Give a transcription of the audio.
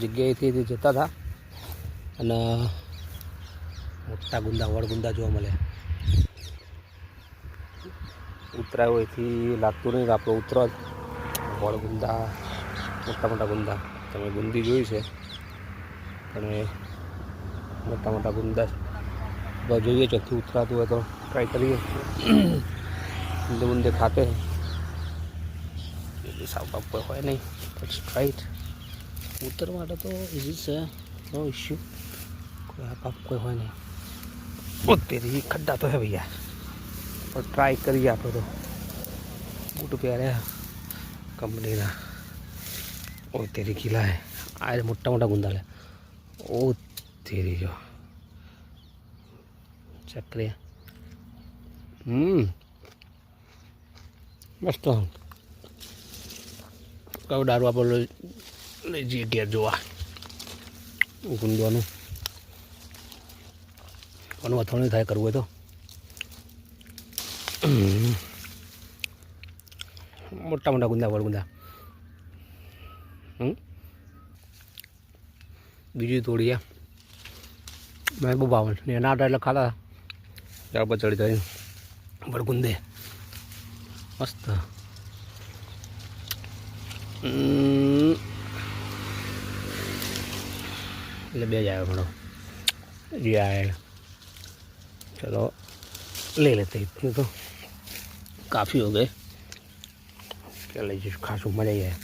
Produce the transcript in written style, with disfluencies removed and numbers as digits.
જગ્યાએથી જતા હતા અને મોટા ગુંદા વળગુંદા જોવા મળે. ઉતરાયો એથી લાગતું નહીં કે આપણો ઉતરો જ. વળગુંદા મોટા મોટા ગુંદા તમે ગુંદી જોઈ છે પણ એ મોટા મોટા ગુંદા જોઈએ ચોથી ઉતરાતું હોય તો ટ્રાય કરીએ. બુંદે બુંદે ખાતે સાવ બાપ કોઈ હોય નહીં. રાઈટ ઉત્તર માટે તો ઇઝી છે, નો ઇશ્યુ. કોઈ આ પાપ કોઈ હોય નહીં. તેરી ખड्डा તો હે ભૈયા, પણ ટ્રાય કરીએ આપણે તો. બૂટ પહેર્યા કંપનીના. ઓ તેરી ખીલા હે. આ મોટા મોટા ગુંદા લે. ઓ તેરી જો ચક્રિયા. મસ્ત. કયો દારૂ આપણે લઈ જઈએ ઘેર જોવા ગુંદવાનું. કોનું અથોણી થાય કરવું હોય તો. મોટા મોટા ગુંદા વળગુંદા. બીજું તોડીએ મેં બહુ ભાવે ને એના આટા એટલે ખાતા ત્યાર પર ચડી ચડી વળગુંદે મસ્ત. એટલે બે જ આવ્યો ઘણો જે आया. चलो ले लेते इतने तो काफ़ी हो गए. क्या लीजिए खासू मजा ही है.